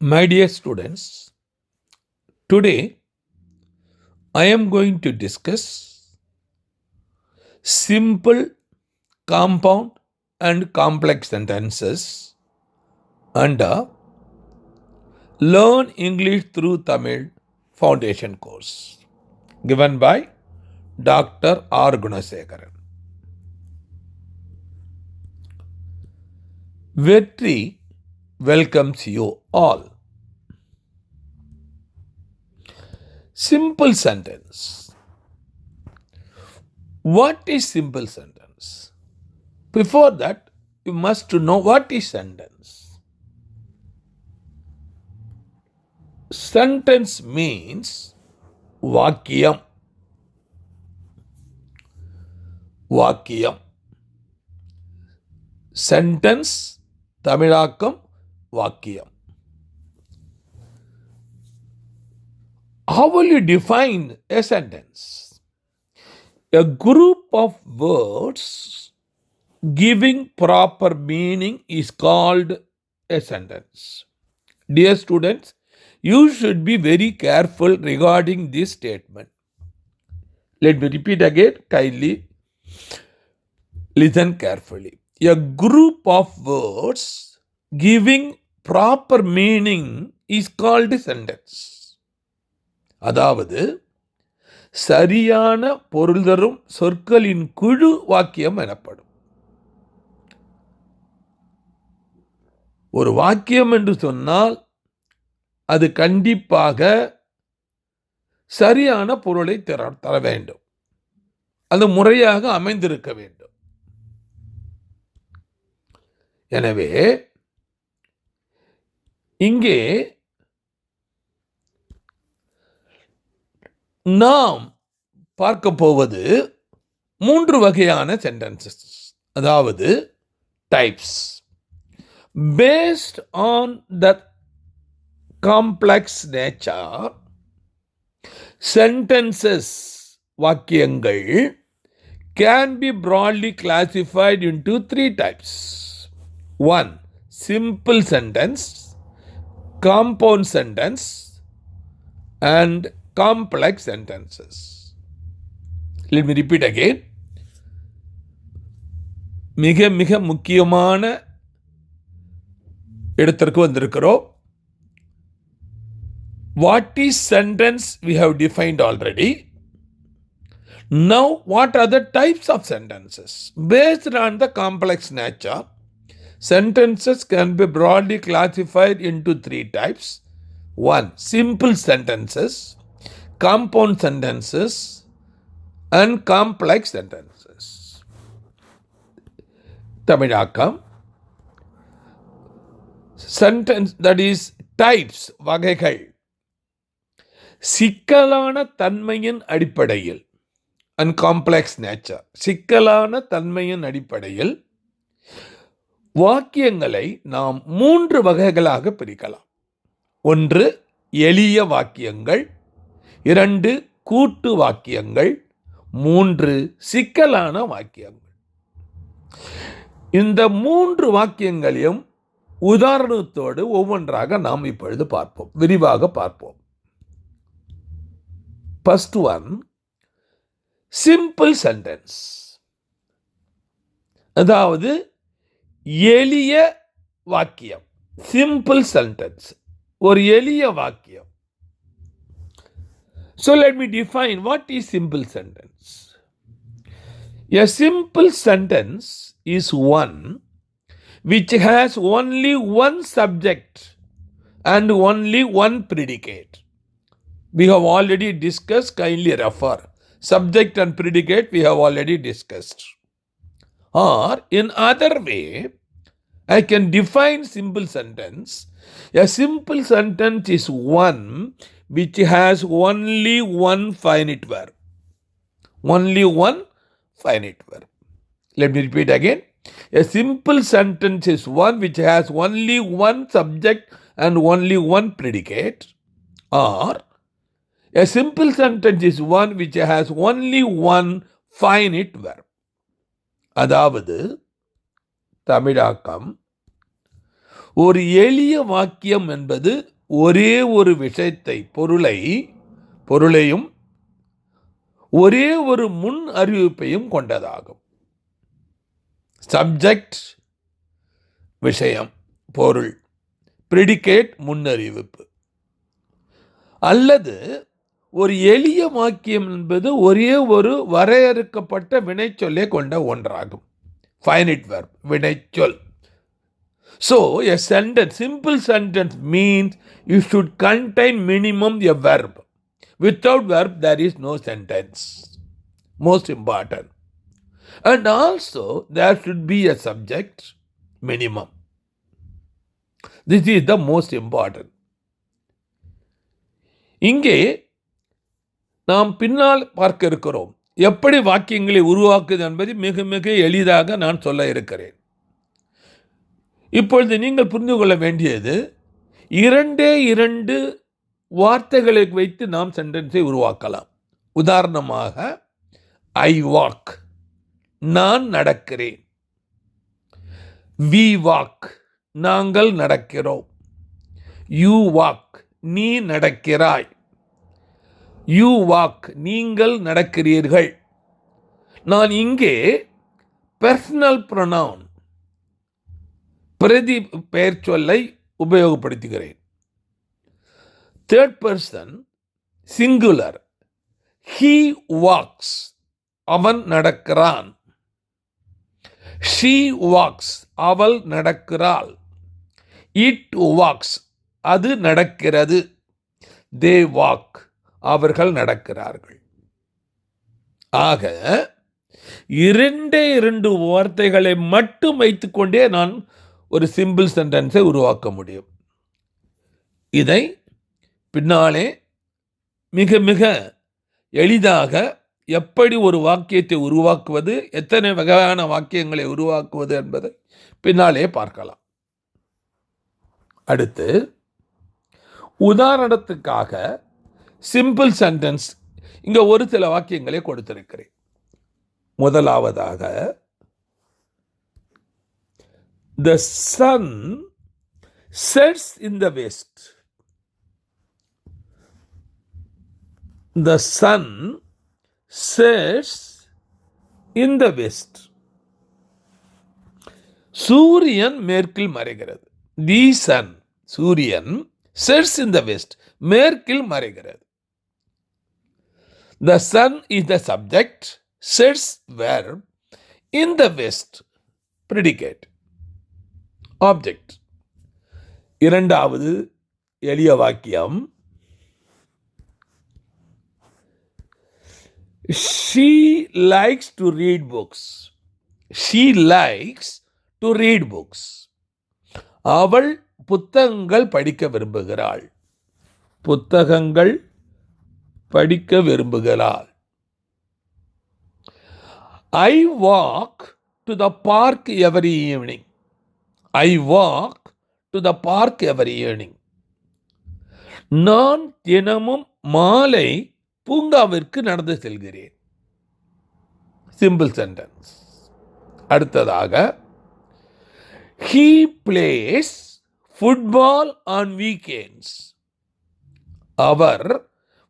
My dear students, today I am going to discuss simple, compound, and complex sentences under Learn English through Tamil Foundation course given by Dr. R. Gunasekharan. Vetri welcomes you all. Simple sentence. What is simple sentence? Before that, you must know what is sentence. Sentence means Vakyam. Vakyam. Sentence, Tamilakam, Vakyam. How will you define a sentence? A group of words giving proper meaning is called a sentence. Dear students, you should be very careful regarding this statement. Let me repeat again, kindly listen carefully. A group of words giving proper meaning is called a sentence. அதாவது சரியான பொருள் தரும் சொற்களின் குழு வாக்கியம் எனப்படும். ஒரு வாக்கியம் என்று சொன்னால் அது கண்டிப்பாக சரியான பொருளை தர வேண்டும். அது முறையாக அமைந்திருக்க வேண்டும். எனவே இங்கே நாம் பார்க்க போவது 3 வகையான சென்டென்சஸ், அதாவது types. Based on the complex nature, sentences, வாக்கியங்கள் can be broadly classified into 3 types. 1. Simple sentence, compound sentence, and complex sentences. Let me repeat again. மிக மிக முக்கியமான இடத்திற்கு வந்திருக்கிறோம். What is sentence we have defined already. Now what are the types of sentences? Based on the complex nature, sentences can be broadly classified into 3 types. 1. Simple sentences, compound sentences, and complex sentences. தமிழாக்கம். Sentence, that is types, வகைகள். சிக்கலான தன்மையின் அடிப்படையில், and complex nature, சிக்கலான தன்மையின் அடிப்படையில் வாக்கியங்களை நாம் 3 வகைகளாக பிரிக்கலாம். 1. எளிய வாக்கியங்கள், 2. கூட்டு வாக்கியங்கள், 3. சிக்கலான வாக்கியங்கள். இந்த 3 வாக்கியங்களையும் உதாரணத்தோடு ஒவ்வொன்றாக நாம் இப்பொழுது பார்ப்போம், விரிவாக பார்ப்போம். First one, simple sentence, அதாவது எளிய வாக்கியம். சிம்பிள் சென்டென்ஸ், ஒரு எளிய வாக்கியம். So let me define what is simple sentence. A simple sentence is one which has only one subject and only one predicate. We have already discussed, kindly refer. Subject and predicate we have already discussed. Or in other way, I can define simple sentence. A simple sentence is one which has only one finite verb. Only one finite verb. Let me repeat again. A simple sentence is one which has only one subject and only one predicate. Or a simple sentence is one which has only one finite verb. அதாவது தமிழாக்கம், ஒரு எளிய வாக்கியம் என்பது ஒரே ஒரு விஷயத்தை பொருளையும் ஒரே ஒரு முன் அறிவிப்பையும் கொண்டதாகும். சப்ஜெக்ட் விஷயம், பொருள், பிரிடிகேட் முன்னறிவிப்பு. அல்லது ஒரு எளிய வாக்கியம் என்பது ஒரே ஒரு வரையறுக்கப்பட்ட வினைச்சொல்லை கொண்ட ஒன்றாகும். ஃபைனைட் வெர்ப், வினைச்சொல். So a sentence, simple sentence means you should contain minimum a verb. Without verb there is no sentence. Most important. And also there should be a subject minimum. This is the most important. இங்கே நாம் பின்னால் பார்க்க இருக்கிறோம். எப்படி வாக்கியங்களை உருவாக்குது என்பது மிக மிக எளிதாக நான் சொல்ல இருக்கிறேன். இப்பொழுது நீங்கள் புரிந்து கொள்ள வேண்டியது, 2 வார்த்தைகளை வைத்து நாம் சென்டென்ஸை உருவாக்கலாம். உதாரணமாக, ஐ வாக், நான் நடக்கிறேன். வி வாக், நாங்கள் நடக்கிறோம். யூ வாக், நீ நடக்கிறாய். யூ வாக், நீங்கள் நடக்கிறீர்கள். நான் இங்கே பர்சனல் ப்ரொனவுன், பிரதி பெயர் சொல்லை உபயோகப்படுத்துகிறேன். Third person singular. He walks, அவன் நடக்கிறான். ஷீ வாக்ஸ், அவள் நடக்கிறாள். இட் வாக்ஸ், அது நடக்கிறது. தே வாக், அவர்கள் நடக்கிறார்கள். ஆக 2 வார்த்தைகளை மட்டும் வைத்துக்கொண்டே நான் ஒரு சிம்பிள் சென்டென்ஸை உருவாக்க முடியும். இதை பின்னாலே மிக மிக எளிதாக எப்படி ஒரு வாக்கியத்தை உருவாக்குவது, எத்தனை வகையான வாக்கியங்களை உருவாக்குவது என்பதை பின்னாலே பார்க்கலாம். அடுத்து, உதாரணத்துக்காக சிம்பிள் சென்டென்ஸ் இங்கே ஒரு சில வாக்கியங்களை கொடுத்திருக்கிறேன். முதலாவதாக, the sun sets in the west. The sun sets in the west. சூரியன் மேற்கில் மறைகிறது. The sun, சூரியன், sets in the west, மேற்கில் மறைகிறது. The sun is the subject, sets verb, in the west predicate, object. இரண்டாவது எளிய வாக்கியம், she likes to read books. She likes to read books. அவள் புத்தகங்கள் படிக்க விரும்புகிறாள். புத்தகங்கள் படிக்க விரும்புகிறாள். I walk to the park every evening. I walk to the park every evening. நான் தினமும் மாலை பூங்காவிற்கு நடந்து செல்கிறேன். Simple sentence. அடுத்ததாக, he plays football on weekends. அவர்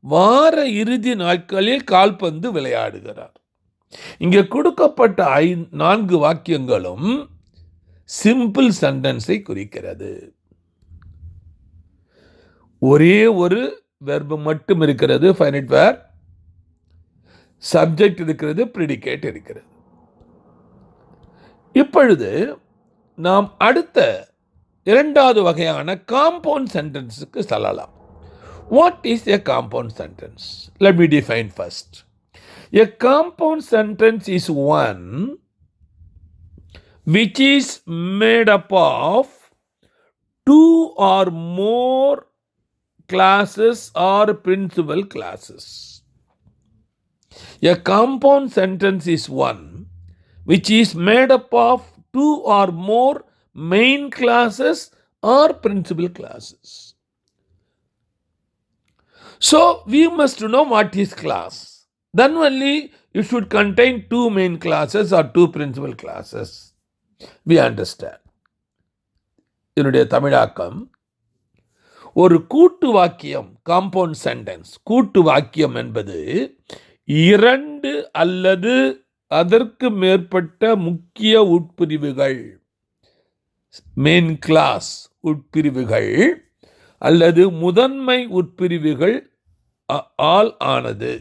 வார இறுதி நாட்களில் கால்பந்து விளையாடுகிறார். இங்கே கொடுக்கப்பட்ட 4 வாக்கியங்களும் சிம்பிள் சென்டென்ஸை குறிக்கிறது. ஒரே ஒரு வெர்பு மட்டும் இருக்கிறது, ஃபைனைட் வெர்ப். சப்ஜெக்ட் இருக்கிறது, ப்ரிடிகேட் இருக்கிறது. இப்பொழுது நாம் அடுத்த 2வது வகையான காம்பவுண்ட் சென்டென்ஸுக்கு செல்லலாம். What is a compound sentence? Let me define first. A compound sentence is one which is made up of 2 or more classes or principal classes. A compound sentence is one which is made up of 2 or more main classes or principal classes. So we must know what is class. Then only you should contain 2 main classes or 2 principal classes. We understand. இதனுடைய தமிழாக்கம், ஒரு கூட்டு வாக்கியம், compound sentence. கூட்டு வாக்கியம் என்பது இரண்டு அல்லது அதற்கு மேற்பட்ட முக்கிய உட்பிரிவுகள், மெயின் கிளாஸ் உட்பிரிவுகள் அல்லது முதன்மை உட்பிரிவுகள் ஆல் ஆனது.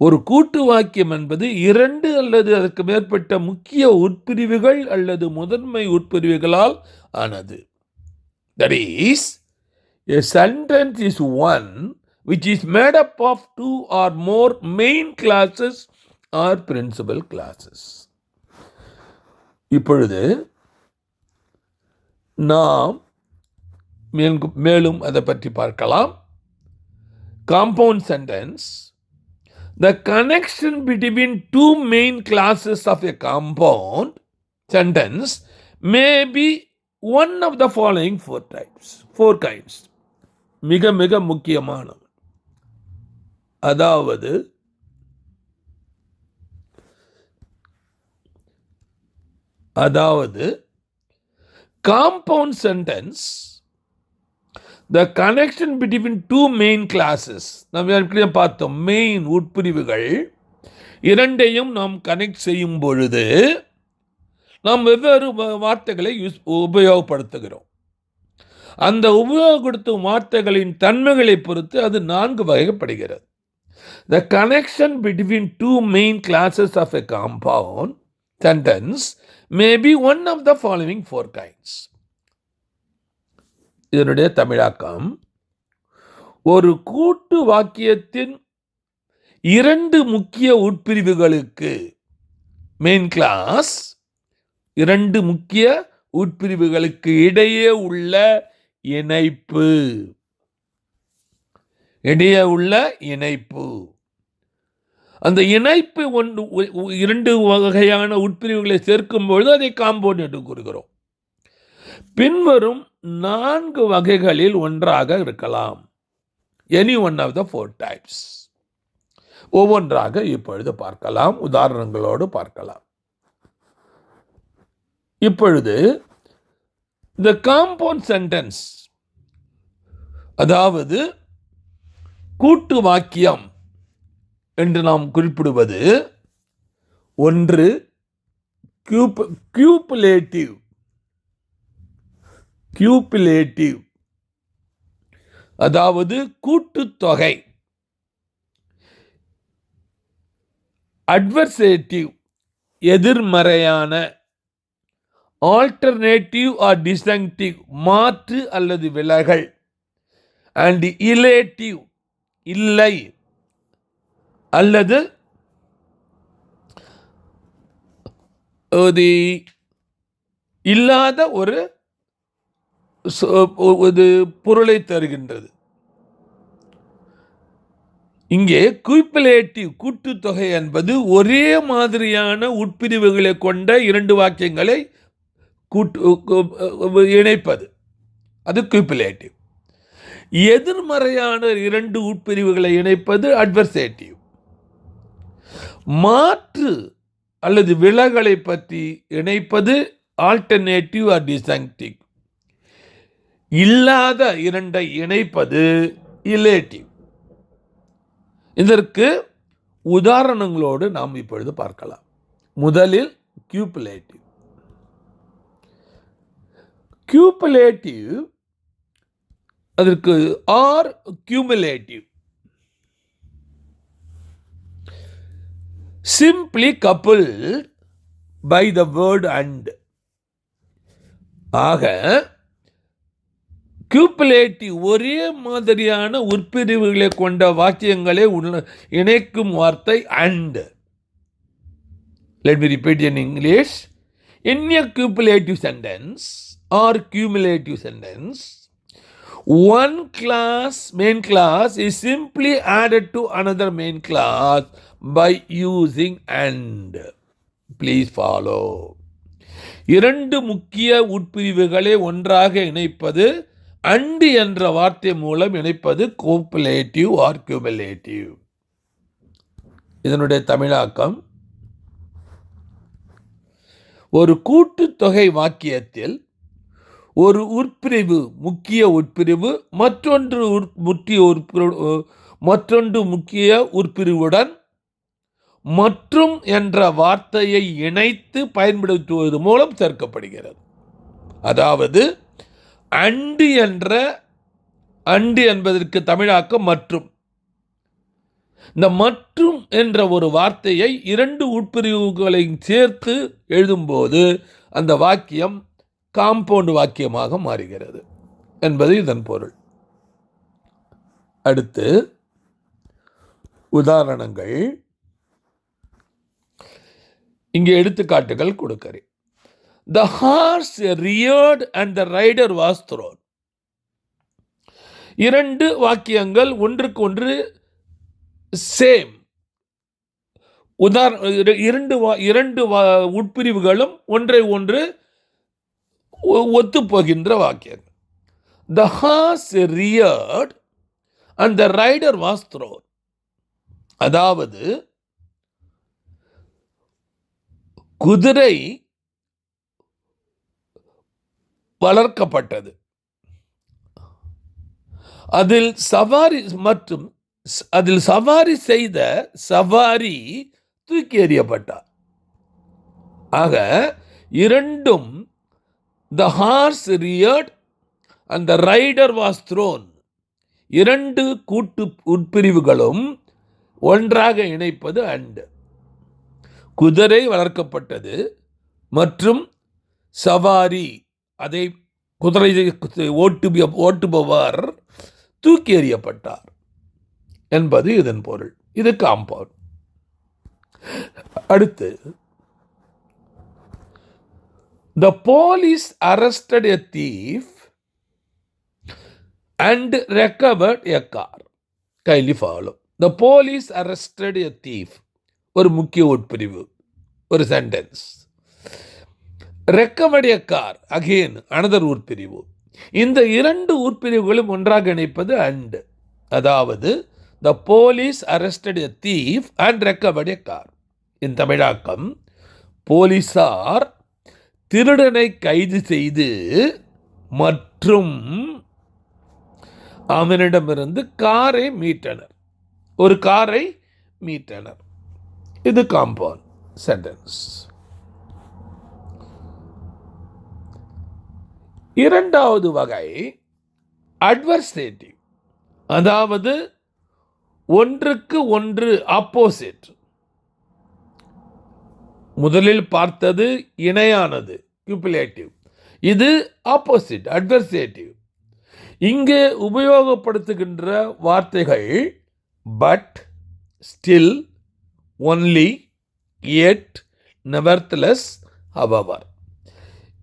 ஒரு கூட்டு வாக்கியம் என்பது இரண்டு அல்லது அதற்கு மேற்பட்ட முக்கிய உட்பிரிவுகள் அல்லது முதன்மை உட்பிரிவுகளால் ஆனது. That is, a sentence is one which is made up of two or more main classes or principal classes. இப்பொழுது நாம் மேலும் அதை பற்றி பார்க்கலாம். Compound sentence, the connection between two main classes of a compound sentence may be one of the following four kinds. மிக மிக முக்கியமானது. அதாவது compound sentence, the connection between two main classes, நாம் ஏற்கனவே பார்த்தோம், மெயின் உட்பிரிவுகள் இரண்டையும் நாம் கனெக்ட் செய்யும் பொழுது நாம் வெவ்வேறு வார்த்தைகளை உபயோகப்படுத்துகிறோம். அந்த உபயோகப்படுத்தும் வார்த்தைகளின் தன்மைகளை பொறுத்து அது 4 வகைப்படுகிறது. The connection between two main classes of a compound sentence may be one of the following four kinds. இதனுடைய தமிழாக்கம், ஒரு கூட்டு வாக்கியத்தின் இரண்டு முக்கிய உட்பிரிவுகளுக்கு, மெயின் கிளாஸ், இரண்டு முக்கிய உட்பிரிவுகளுக்கு இடையே உள்ள இணைப்பு. அந்த இணைப்பு இரண்டு வகையான உட்பிரிவுகளை சேர்க்கும் பொழுது அதை காம்பவுண்ட் என்று கூறுகிறோம். பின்வரும் 4 வகைகளில் ஒன்றாக இருக்கலாம். Any one of the 4 types. ஒவ்வொன்றாக இப்பொழுது பார்க்கலாம், உதாரணங்களோடு பார்க்கலாம். இப்பொழுது the compound sentence, அதாவது கூட்டு வாக்கியம் என்று நாம் குறிப்பிடுவது, ஒன்று கியூபிலேட்டிவ், அதாவது கூட்டுத்தொகை. அட்வர்சேட்டிவ், எதிர்மறையான. ஆல்டர்னேட்டிவ் ஆர் டிஸ்டங்டிவ், மாற்று அல்லது விலகல். அண்ட் இலேட்டிவ், இல்லை அல்லது இல்லாத ஒரு பொருளை தருகின்றது. இங்கே குயிப்பிலேட்டிவ், கூட்டுத்தொகை என்பது ஒரே மாதிரியான உட்பிரிவுகளை கொண்ட 2 வாக்கியங்களை இணைப்பது, அது குயிப்பிலேட்டிவ். எதிர்மறையான 2 உட்பிரிவுகளை இணைப்பது அட்வர்சேட்டிவ். மாற்று அல்லது விலகலை பற்றி இணைப்பது ஆல்டர்னேட்டிவ் ஆர் டிஸ்டங்டிவ். இல்லாத 2ஐ இணைப்பது இலேட்டிவ். இதற்கு உதாரணங்களோடு நாம் இப்பொழுது பார்க்கலாம். முதலில் கியூபிலேட்டிவ், அதற்கு or cumulative. Simply coupled by the word and. ஆக கியூபிலேட்டிவ் ஒரே மாதிரியான உட்பிரிவுகளை கொண்ட வாக்கியங்களை இணைக்கும் வார்த்தை and. Let me repeat in English. In a cumulative sentence or cumulative sentence, one main class is simply added to another main class by using and. Please follow. 2 முக்கிய உட்பிரிவுகளை ஒன்றாக இணைப்பது and என்ற வார்த்தை மூலம் இணைப்பது கோப்புலேட்டிவ் ஆர் கியூமுலேட்டிவ். இதனுடைய தமிழாக்கம், ஒரு கூட்டுத்தொகை வாக்கியத்தில் ஒரு உட்பிரிவு முக்கிய உட்பிரிவு மற்றொன்று முக்கிய உட்பிரிவுடன் மற்றும் என்ற வார்த்தையை இணைத்து பயன்படுத்துவது மூலம் சேர்க்கப்படுகிறது. அதாவது அண்டு என்பதற்கு தமிழாக்கம் மற்றும். இந்த மற்றும் என்ற ஒரு வார்த்தையை இரண்டு உட்பிரிவுகளையும் சேர்த்து எழுதும்போது அந்த வாக்கியம் காம்பவுண்ட் வாக்கியமாக மாறுகிறது என்பது இதன் பொருள். அடுத்து உதாரணங்கள், இங்கே எடுத்துக்காட்டுகள் கொடுக்கிறேன். The horse reared and the rider was thrown. இரண்டு வாக்கியங்கள் ஒன்றுக்கு ஒன்று சேம். இரண்டு உட்பிரிவுகளும் ஒன்றை ஒன்று ஒத்துப்போகின்ற வாக்கியங்கள். The horse reared and the rider was thrown. அதாவது குதிரை வளர்க்கப்பட்டது, அதில் சவாரி செய்த சவாரி தூக்கி எறியப்பட்டார். ஆக இரண்டும் the horse reared and the rider was thrown இரண்டு கூட்டு உட்பிரிவுகளும் ஒன்றாக இணைப்பது அண்டு. குதிரை வளர்க்கப்பட்டது மற்றும் சவாரி, அதை குதிரை ஓட்டுபவர் தூக்கி எறியப்பட்டார் என்பது இதன் பொருள். இது காம்பவுண்ட். அடுத்து, the police arrested a thief and recovered a car. Kindly follow. The police arrested a thief. ஒரு முக்கிய உட்பிரிவு, ஒரு sentence. recovered a car, again another உட்பிரிவு. இந்த இரண்டு உட்பிரிவுகளும் ஒன்றாக இணைப்பது and. அதாவது the police arrested a thief and recovered a car. இந்த தமிழாக்கம், போலீசார் திருடனை கைது செய்து மற்றும் அவனிடமிருந்து காரை மீட்டனர். ஒரு காரை மீட்டனர். இது காம்பவுண்ட் சென்டென்ஸ். இரண்டாவது வகை அட்வர்சேட்டிவ், அதாவது ஒன்றுக்கு ஒன்று ஆப்போசிட். முதலில் பார்த்தது இணையானது கியூபிலேட்டிவ், இது ஆப்போசிட் அட்வர்சேட்டிவ். இங்கே உபயோகப்படுத்துகின்ற வார்த்தைகள் but, still, only, yet, nevertheless, however.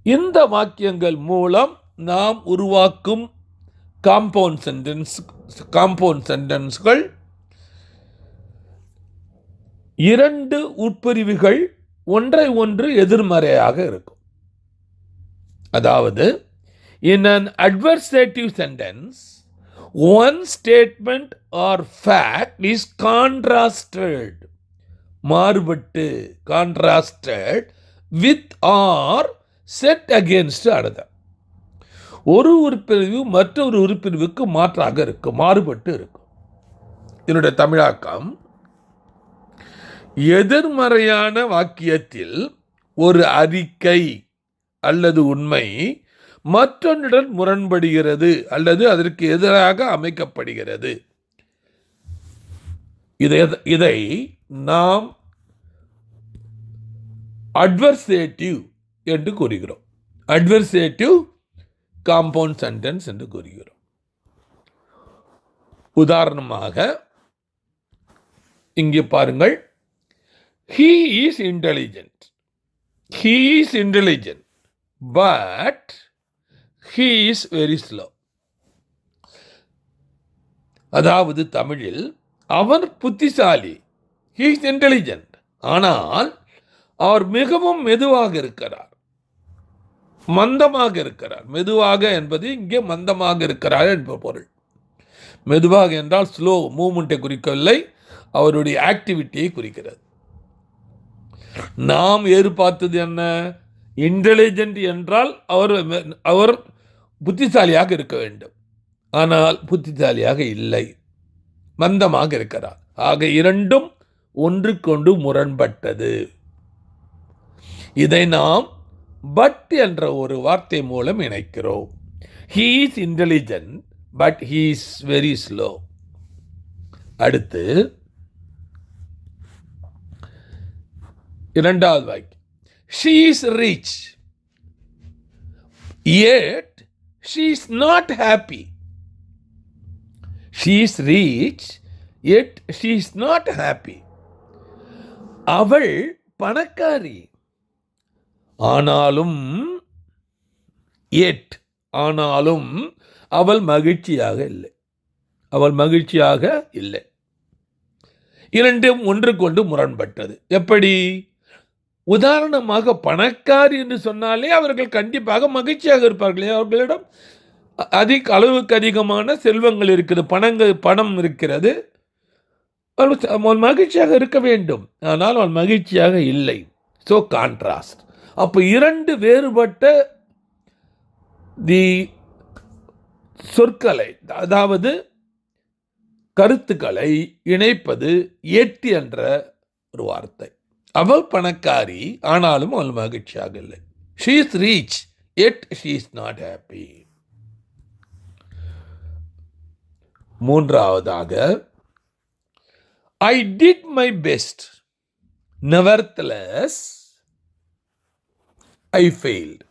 இந்த வாக்கியங்கள் மூலம் நாம் உருவாக்கும் காம்பவுண்ட் சென்டென்ஸ்கள் இரண்டு உட்பிரிவுகள் ஒன்றை ஒன்று எதிர்மறையாக இருக்கும். அதாவது in an adversative sentence, one statement or fact is contrasted, மாறுபட்டு, contrasted with or set against another. ஒரு உறுப்பிரிவு மற்றொரு உறுப்பிரிவுக்கு மாற்றாக இருக்கும், மாறுபட்டு இருக்கும். என்னுடைய தமிழாக்கம், எதிர்மறையான வாக்கியத்தில் ஒரு அறிக்கை அல்லது உண்மை மற்றொன்றுடன் முரண்படுகிறது அல்லது அதற்கு எதிராக அமைக்கப்படுகிறது. இதை நாம் அட்வர்சேட்டிவ் என்று கூறுகிறோம். அட்வர்சேட்டிவ் காம்பவுண்ட் சென்டென்ஸ் என்று கூறுகிறோம். உதாரணமாக இங்கே பாருங்கள், he is intelligent. He is intelligent, but he is very slow. அதாவது தமிழில் அவர் புத்திசாலி, he is intelligent, ஆனால் அவர் மிகவும் மெதுவாக இருக்கிறார், மந்தமாக இருக்கிறார். மெதுவாக என்பது இங்கே மந்தமாக இருக்கிறார் என்ப பொருள். மெதுவாக என்றால் ஸ்லோ மூவ்மெண்ட்டை குறிக்கவில்லை, அவருடைய ஆக்டிவிட்டியை குறிக்கிறது. நாம் எதிர்பார்த்தது என்ன? இன்டெலிஜென்ட் என்றால் அவர் புத்திசாலியாக இருக்க வேண்டும், ஆனால் புத்திசாலியாக இல்லை, மந்தமாக இருக்கிறார். ஆக இரண்டும் ஒன்றுக்கொண்டு முரண்பட்டது. இதை நாம் பட் என்ற ஒரு வார்த்தை மூலம் இணைக்கிறோம். He is intelligent but he is very slow. அடுத்து இரண்டாவது வாக்கியம். She is rich yet she is not happy. She is rich yet she is not happy. அவள் பணக்காரி, ஆனாலும் அவள் மகிழ்ச்சியாக இல்லை. இரண்டும் ஒன்றுக்கொண்டு முரண்பட்டது. எப்படி? உதாரணமாக பணக்காரி என்று சொன்னாலே அவர்கள் கண்டிப்பாக மகிழ்ச்சியாக இருப்பார்களே. அவர்களிடம் அளவுக்கு அதிகமான செல்வங்கள் இருக்கிறது, பணம் இருக்கிறது, அவள் மகிழ்ச்சியாக இருக்க வேண்டும், ஆனால் அவள் மகிழ்ச்சியாக இல்லை. So contrast. அப்போ இரண்டு வேறுபட்ட சொற்களை, அதாவது கருத்துக்களை இணைப்பது எட்டு என்ற ஒரு வார்த்தை. அவள் பணக்காரி, ஆனாலும் அவள் மகிழ்ச்சியாக இல்லை. She is rich yet she is not happy. மூன்றாவதாக, I did my best, nevertheless I failed.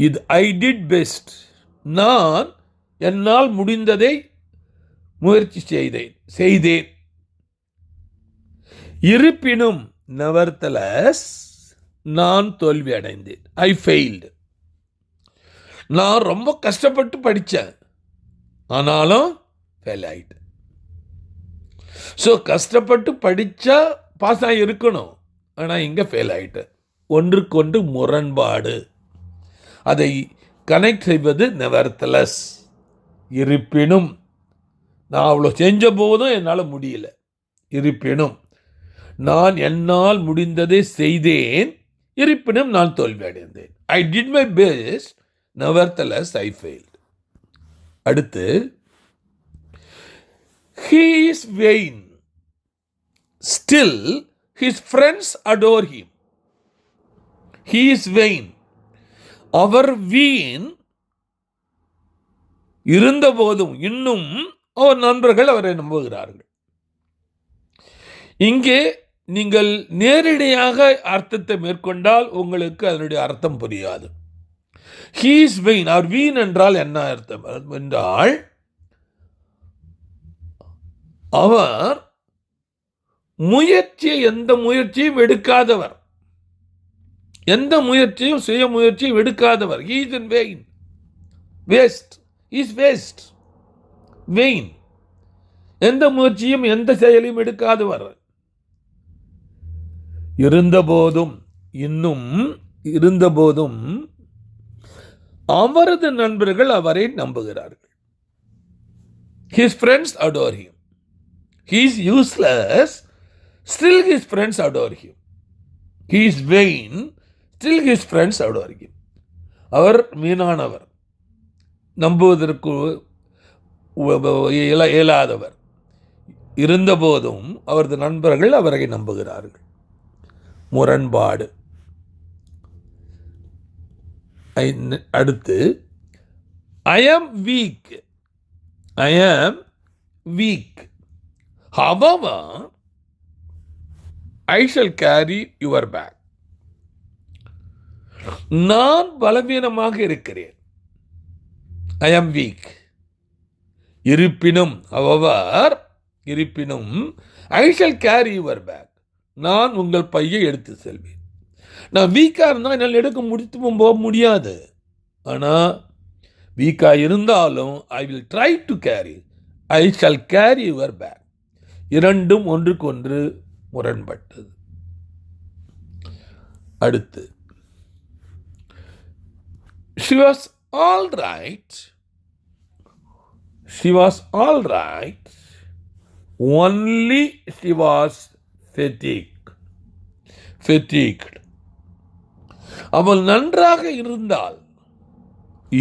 இது I did best, நான் என்னால் முடிந்ததை முயற்சி செய்தேன். இருப்பினும் nevertheless நான் தோல்வி அடைந்தேன். I failed. நான் ரொம்ப கஷ்டப்பட்டு படித்தேன், ஆனாலும் ஃபெயில் ஆயிட்டேன். ஸோ கஷ்டப்பட்டு படித்தா பாஸ் ஆகி இருக்கணும், ஆனால் இங்கே ஃபெயில் ஆயிட்டேன். ஒன்றுக்கொன்று முரண்பாடு. அதை கனெக்ட் செய்வது nevertheless. இருப்பினும், நான் அவ்வளோ செஞ்ச போதும் என்னால் முடியல, இருப்பினும் நான் என்னால் முடிந்ததை செய்தேன், இருப்பினும் நான் தோல்வி அடைந்தேன். I did my best, nevertheless I failed. அடுத்து, he is vain, still his friends adore him. He is vain. அவர் வீண் இருந்தபோதும் இன்னும் அவர் நண்பர்கள் அவரை நம்புகிறார்கள். இங்கே நீங்கள் நேரடியாக அர்த்தத்தை மேற்கொண்டால் உங்களுக்கு அதனுடைய அர்த்தம் புரியாது. He is vain. அவர் வீண் என்றால் என்ன அர்த்தம் என்றால், அவர் எந்த முயற்சியும் எடுக்காதவர், சுய முயற்சியும் எடுக்காதவர். He is in vain. Waste. He is waste. Vain. எந்த முயற்சியும் எந்த செயலையும் எடுக்காதவர். இருந்தபோதும் அவரது நண்பர்கள் அவரை நம்புகிறார்கள். His friends adore him. He is useless, still his friends adore him. He is vain, still his friends adore him. அவர் வீணானவர், நம்புவதற்கு இயலாதவர், இருந்தபோதும் அவரது நண்பர்கள் அவரை நம்புகிறார்கள். முரண்பாடு. அடுத்து, I am weak. However, I shall carry your bag. நான் பலவீனமாக இருக்கிறேன். I am weak. இருப்பினும் I shall carry your bag. நான் உங்கள் பையை எடுத்து செல்வேன். நான் வீக்காக இருந்தால் என்னால் எடுக்க போக முடியாது, ஆனால் வீக்காக இருந்தாலும் I will try to carry. I shall carry your bag. இரண்டும் ஒன்றுக்கொன்று முரண்பட்டது. அடுத்து, she was all right, only she was fatigued. அவள் நன்றாக இருந்தால்,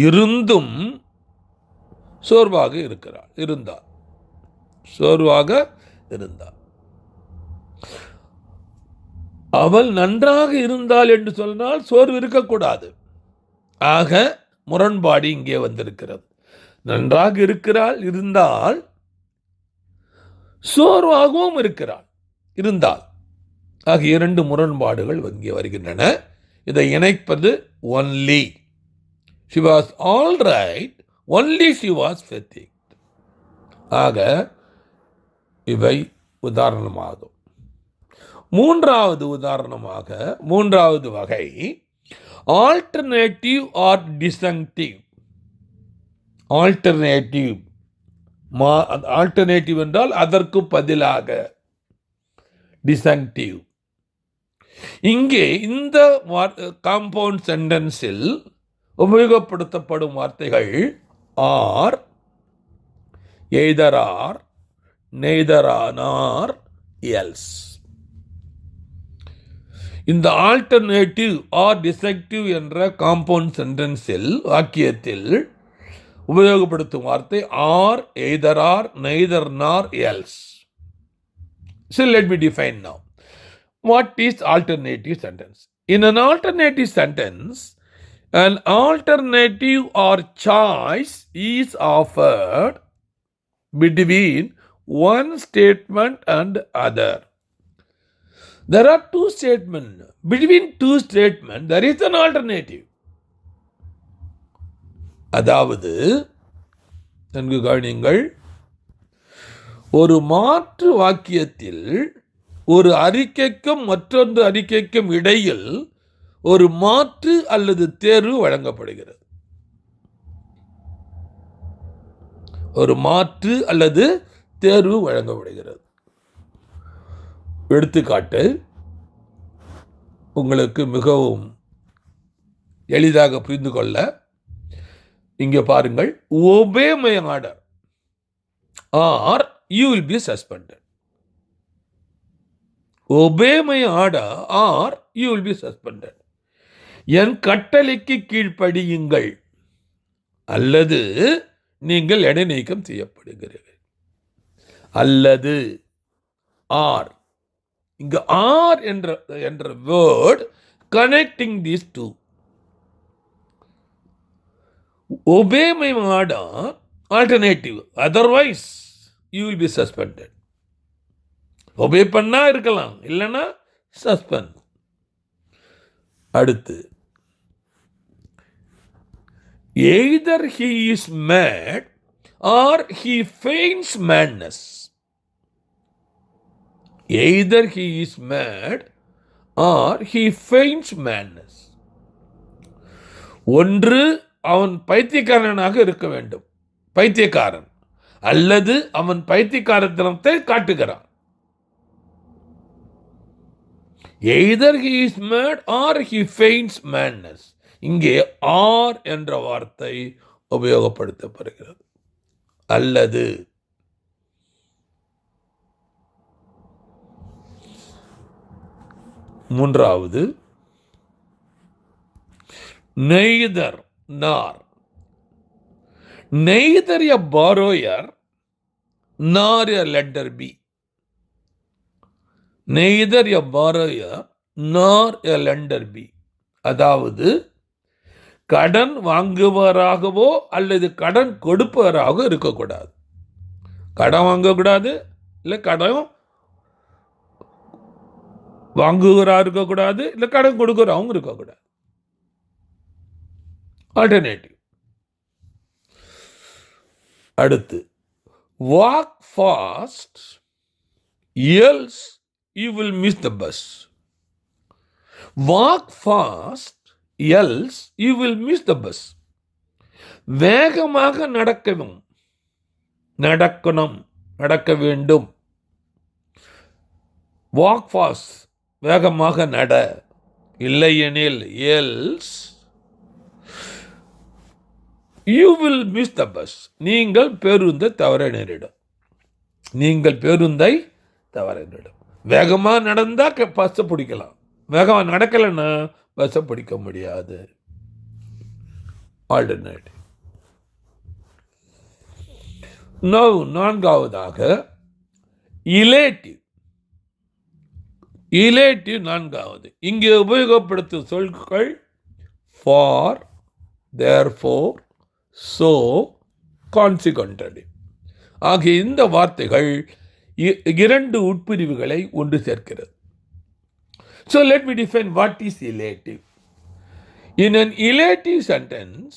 இருந்தும் சோர்வாக இருக்கிறாள். சோர்வாக இருந்தாள். அவள் நன்றாக இருந்தாள் என்று சொன்னால் சோர்வு இருக்கக்கூடாது. ஆக முரண்பாடு இங்கே வந்திருக்கிறது. நன்றாக இருந்தால் சோர்வாகவும் இருந்தால் ஆக இரண்டு முரண்பாடுகள் இங்கே வருகின்றன. இதை இணைப்பது only. She was all right, only she was fatigued. ஆக இவை உதாரணமாகும். மூன்றாவது வகை ஆல்டர்னேட்டிவ் ஆர் டிசங்க்டிவ். ஆல்டர்னேட்டிவ் என்றால் அதற்கு பதிலாக, டிசங்க்டிவ். இங்கே இந்த காம்பவுண்ட் சென்டென்ஸில் உபயோகப்படுத்தப்படும் வார்த்தைகள் or, either or, neither or, else. இந்த ஆல்டர்னேட்டிவ் ஆர் டிசக்டிவ் என்ற காம்பவுண்ட் சென்டென்ஸில், வாக்கியத்தில் உபயோகப்படுத்தும் வார்த்தை or, either or, neither nor, else. So let me define now. What is alternative sentence? In an alternative sentence, an alternative or choice is offered between one statement and other. There are two statements. Between two statements, there is an alternative. அதாவது நன்கு கவனியுங்கள், ஒரு மாற்று வாக்கியத்தில் ஒரு அறிக்கைக்கும் மற்றொன்று அறிக்கைக்கும் இடையில் ஒரு மாற்று அல்லது தேர்வு வழங்கப்படுகிறது. எடுத்துக்காட்டு உங்களுக்கு மிகவும் எளிதாக புரிந்து கொள்ள இங்கே பாருங்கள். obey my order or you will be suspended. Obey my order or you will be suspended. என் கட்டளைக்கு கீழ்ப்படியுங்கள் அல்லது நீங்கள் இடைநீக்கம் செய்யப்படுகிறீர்கள். அல்லது ஆர், இங்கு ஆர் என்ற word connecting these two. obey my order, alternative, otherwise you will be suspended. obey பண்ணா இருக்கலாம், இல்லைன்னா சஸ்பெண்ட். அடுத்து, either he is mad or he feigns madness. Either he is mad or he feigns madness. ஒன்று அவன் பைத்தியக்காரனாக இருக்க வேண்டும், பைத்தியக்காரன், அல்லது அவன் பைத்தியக்காரத்தனத்தை காட்டுகிறான். Either he is mad or he feigns madness. இங்கே ஆர் என்ற வார்த்தை உபயோகப்படுத்தப்படுகிறது. அல்லது. மூன்றாவது, neither nor. Neither a borrower nor a lender be. Neither a borrower nor a lender be. அதாவது கடன் வாங்குவராகவோ அல்லது கடன் கொடுப்பவராக இருக்கக்கூடாது. கடன் வாங்கக்கூடாது, இல்லை கடன் வாங்குவராக இருக்கக்கூடாது, இல்லை கடன் கொடுக்கிறவங்க இருக்கக்கூடாது. ஆல்டர்னேட்டிவ். அடுத்து, walk fast else you will miss the bus. Walk fast else you will miss the bus. வேகமாக நடக்க வேண்டும். walk fast, வேகமாக நட. இல்லையெனில் else you will miss the bus. நீங்கள் பேருந்தை தவற நேரிடும். வேகமாக நடந்தால் பஸ்ஸை பிடிக்கலாம். வேகமாக நடக்கலைன்னா வசப்படிக்க முடியாது. ஆல்டர்னேட்டிவ். நான்காவதாக இலேட்டிவ். இலேட்டிவ் நான்காவது. இங்கே உபயோகப்படுத்தும் சொற்கள் ஃபார், தேர்ஃபோர், சோ, கான்சிக்வென்ட்லி ஆகிய இந்த வார்த்தைகள் இரண்டு உட்பிரிவுகளை ஒன்று சேர்க்கிறது. So let me define what is elative. In an elative sentence,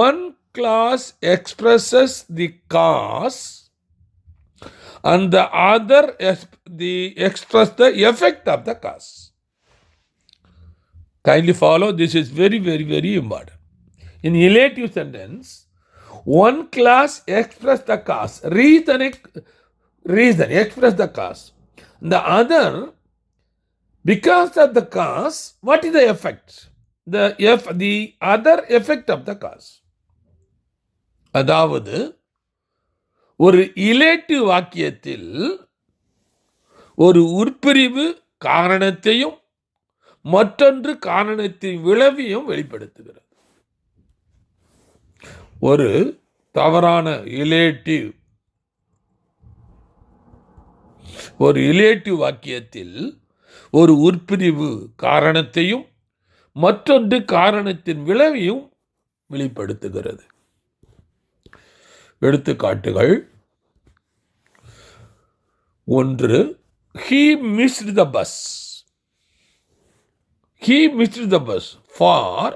one clause expresses the cause and the other express the effect of the cause. Kindly follow, this is very, very, very important. In elative sentence, one clause express the cause, reason express the cause. The other, because of the cause, what is the effect? The other effect of the cause. அதாவது ஒரு இலேட்டிவ் வாக்கியத்தில் ஒரு உட்பிரிவு காரணத்தையும் மற்றொன்று காரணத்தின் விளைவையும் வெளிப்படுத்துகிறது. ஒரு தவறான இலேட்டிவ் வாக்கியத்தில் ஒரு உட்பிரிவு காரணத்தையும் மற்றொன்று காரணத்தின் விளைவையும் வெளிப்படுத்துகிறது. எடுத்துக்காட்டுகள். 1. He missed the bus. He missed the bus for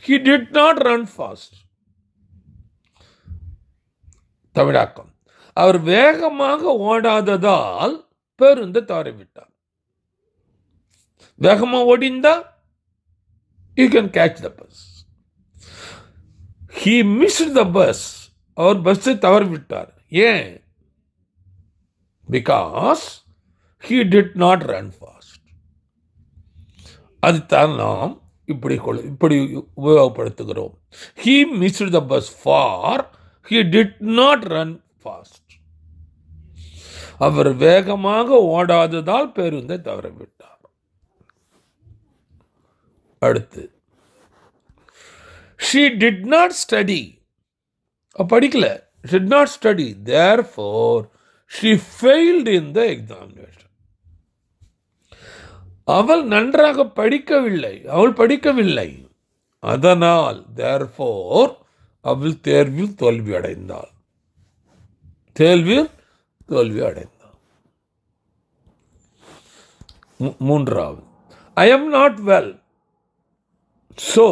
he did not run fast. தமிழாக்கம். அவர் வேகமாக ஓடாததால் பேருந்து தவறிவிட்டார். வேகமா ஓடிந்தா you can catch the bus. He missed the bus. அவர் பஸ்ஸை தவறிவிட்டார். ஏன்? Because he did not run fast. அதுதான் நாம் இப்படி உபயோகப்படுத்துகிறோம். He missed the bus for he did not run fast. அவர் வேகமாக ஓடாததால் பேருந்தை தவறவிட்டார். அடுத்து, she did not study. படிக்கல. she did not study, therefore she failed in the examination. அவள் நன்றாக படிக்கவில்லை, அதனால் therefore அவள் தேர்வில் தோல்வி அடைந்தாள். மூன்றாவது, I am not well, so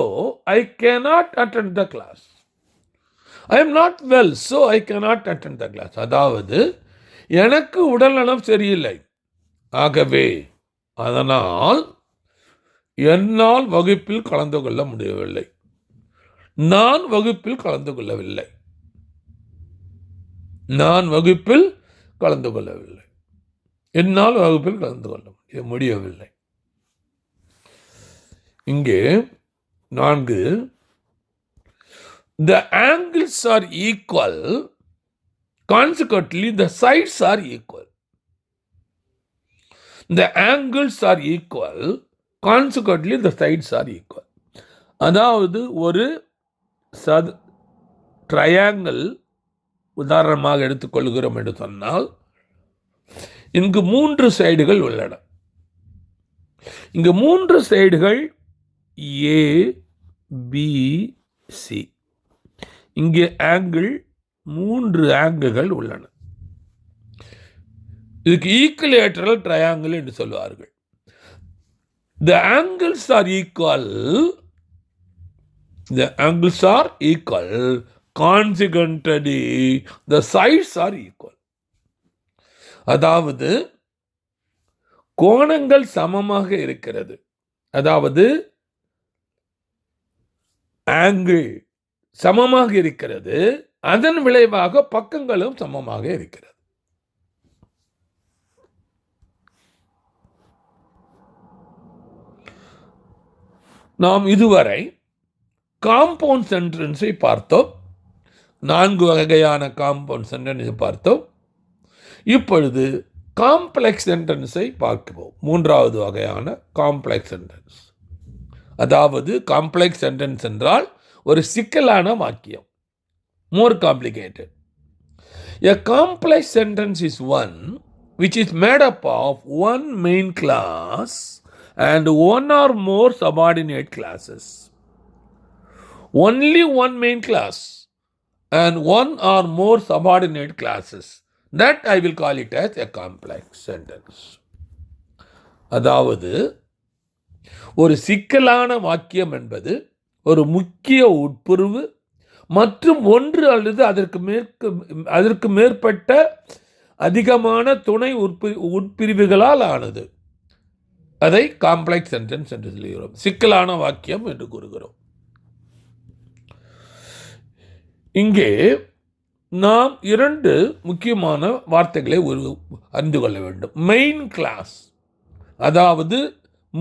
I cannot attend the class. I am not well, so I cannot attend the class. அதாவது எனக்கு உடல்நலம் சரியில்லை, ஆகவே அதனால் என்னால் வகுப்பில் கலந்து கொள்ள முடியவில்லை. நான் வகுப்பில் கலந்து கொள்ளவில்லை. என்னால் வகுப்பில் கலந்து கொள்ள முடியவில்லை. இங்கே 4, the angles are equal, consequently the sides are equal. The angles are equal, consequently the sides are equal. அதாவது ஒரு ட்ரையாங்கிள் உதாரணமாக எடுத்துக்கொள்கிறோம் என்று சொன்னால், இங்கு 3 சைடுகள் உள்ளன. இங்கு 3 சைடுகள் A, B, C. இங்கே ஆங்கிள் 3 ஆங்கிள்கள் உள்ளன. இதுக்கு ஈக்குவலேட்டரல் ட்ரையாங்கிள் என்று சொல்வார்கள். The angles are equal, consequently the sides are equal. அதாவது கோணங்கள் சமமாக இருக்கிறது. அதாவது ஆங்கிள் சமமாக இருக்கிறது, அதன் விளைவாக பக்கங்களும் சமமாக இருக்கிறது. நாம் இதுவரை காம்பவுண்ட் சென்டென்ஸை பார்த்தோம். 4 வகையான காம்பவுண்ட் சென்டென்ஸை பார்த்தோம். இப்பொழுது காம்ப்ளெக்ஸ் சென்டென்ஸை பார்க்கிறோம். மூன்றாவது வகையான காம்ப்ளெக்ஸ் சென்டென்ஸ். அதாவது காம்ப்ளெக்ஸ் சென்டென்ஸ் என்றால் ஒரு சிக்கலான வாக்கியம். மோர் complicated. A complex sentence is one which is made up of one main class and one or more subordinate classes. Only one main class and one or more subordinate classes. That I will call it as a complex sentence. அதாவது ஒரு சிக்கலான வாக்கியம் என்பது ஒரு முக்கிய உட்பிரிவு மற்றும் ஒன்று அல்லது அதற்கு மேற்பட்ட அதிகமான துணை உட்பிரிவுகளால் ஆனது. அதை காம்ப்ளெக்ஸ் சென்டென்ஸ் என்று சொல்கிறோம். சிக்கலான வாக்கியம் என்று கூறுகிறோம். இங்கே நாம் இரண்டு முக்கியமான வார்த்தைகளை அறிந்து கொள்ள வேண்டும். மெயின் கிளாஸ், அதாவது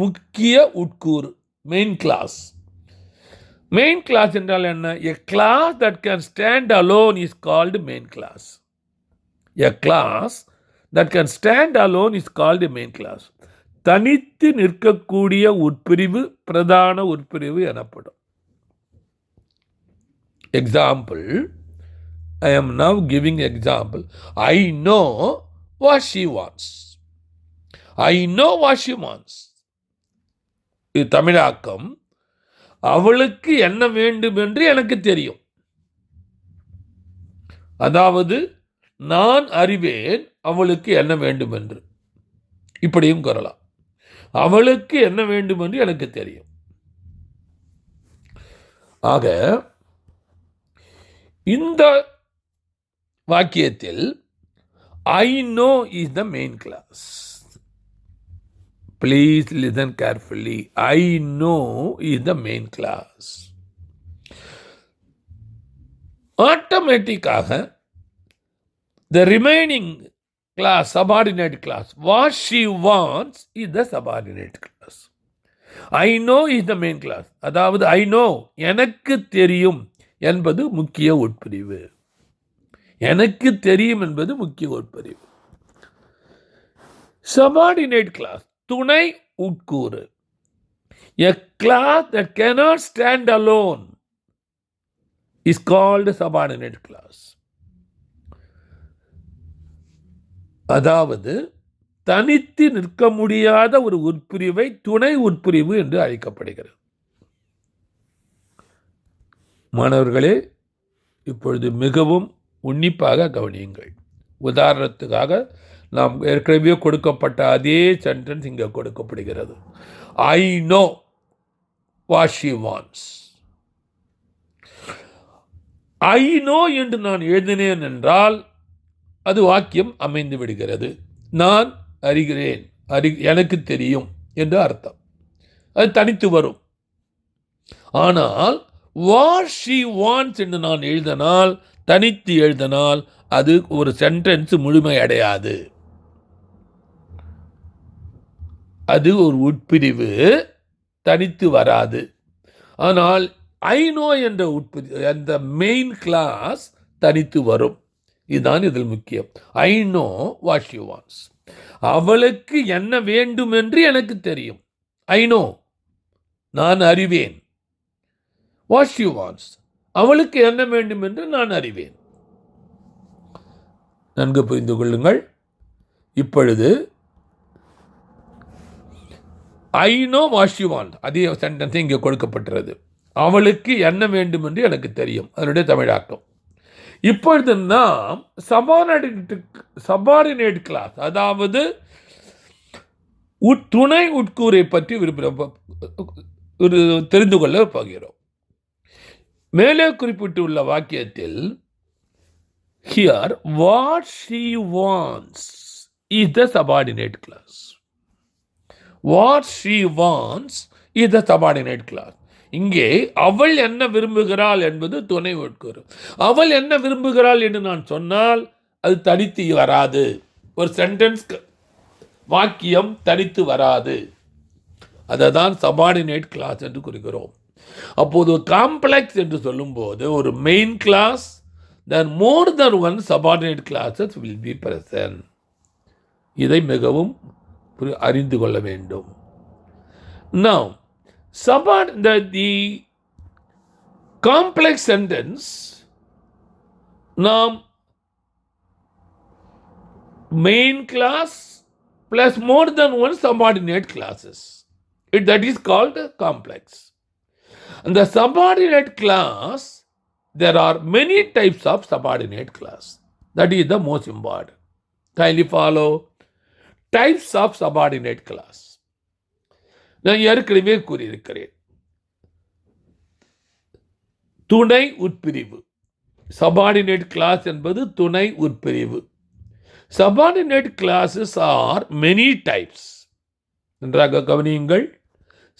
முக்கிய உட்கூறு. Main clause. மெயின் கிளாஸ் என்றால் என்ன? A class that can stand alone is called main class. A class that can stand alone is called a main class. தனித்து நிற்கக்கூடிய உட்பிரிவு பிரதான உட்பிரிவு எனப்படும். Example, I am now giving example. I know what she wants. I know what she wants. இது தமிழாக்கம். அவளுக்கு என்ன வேண்டும் என்று எனக்கு தெரியும். அதாவது நான் அறிவேன் அவளுக்கு என்ன வேண்டும் என்று. இப்படியும் கூறலாம். அவளுக்கு என்ன வேண்டும் என்று எனக்கு தெரியும். ஆக இந்த வாக்கியத்தில் I know is the main class. Please listen carefully. I know is the main class. Automatically, the remaining class, subordinate class, what she wants is the subordinate class. I know is the main class. அதாவது I know, எனக்கு தெரியும் என்பது முக்கிய உட்பிரிவு. எனக்கு தெரியும் என்பது முக்கிய உட்பிரிவு. Subordinate class, துணை உட்கூறு. A class that cannot stand alone is called subordinate class. அதாவது தனித்து நிற்க முடியாத ஒரு உட்பிரிவை துணை உட்பிரிவு என்று அழைக்கப்படுகிறது. மாணவர்களே, இப்பொழுது மிகவும் உன்னிப்பாக கவனியுங்கள். உதாரணத்துக்காக நாம் ஏற்கனவே கொடுக்கப்பட்ட அதே சென்டென்ஸ் இங்கே கொடுக்கப்படுகிறது. I know what she wants. I know என்று நான் எழுதினேன் என்றால் அது வாக்கியம் அமைந்து விடுகிறது. நான் அறிகிறேன், எனக்கு தெரியும் என்று அர்த்தம். அது தனித்து வரும். ஆனால் what she wants என்று நான் எழுதினால், தனித்து எழுதினால் அது ஒரு சென்டென்ஸ் முழுமை அடையாது. அது ஒரு உட்பிரிவு, தனித்து வராது. ஆனால் ஐ நோ என்ற உட்பிரிவு, அந்த மெயின் கிளாஸ் தனித்து வரும். இதுதான் இதில் முக்கியம். I know what she wants. அவளுக்கு என்ன வேண்டும் என்று எனக்கு தெரியும். ஐ நோ, நான் அறிவேன். வாட் ஷி வாண்ட்ஸ், அவளுக்கு என்ன வேண்டும் என்று நான் அறிவேன். நன்கு புரிந்து கொள்ளுங்கள். இப்பொழுது I know what she want, அதே சென்டென்ஸ் இங்கே கொடுக்கப்பட்டுள்ளது. அவளுக்கு என்ன வேண்டும் என்று எனக்கு தெரியும், அதனுடைய தமிழாக்கம். இப்பொழுது நாம் சபார்டினேட் கிளாஸ், அதாவது துணை உட்கூரை பற்றி தெரிந்து கொள்ள போகிறோம். மேலே குறிப்பிட்டுள்ள வாக்கியத்தில் here what she wants is the subordinate class. What she wants is the subordinate class. இங்கே அவள் என்ன விரும்புகிறாள் என்பது துணை உட்கூறு. அவள் என்ன விரும்புகிறாள் என்று நான் சொன்னால் அது தனித்து வராது. ஒரு சென்டென்ஸ் வாக்கியம் தனித்து வராது. அதை தான் சபார்டினேட் கிளாஸ் என்று குறிக்கிறோம். அப்போது காம்ப்ளெக்ஸ் என்று சொல்லும்போது ஒரு main clause, then more than one subordinate classes will be present. இதை மிகவும் அறிந்து கொள்ள வேண்டும். Now, the complex sentence, நாம் main class plus more than one subordinate classes. That is called complex. And the subordinate class, there are many types of subordinate class. That is the most important. Kindly follow types of subordinate class. நான் ஏற்கனவே கூறியிருக்கிறேன், துணை உட்பிரிவு. Subordinate clause என்பது துணை உட்பிரிவு. Subordinate clauses are many types. நன்றாக கவனியுங்கள்.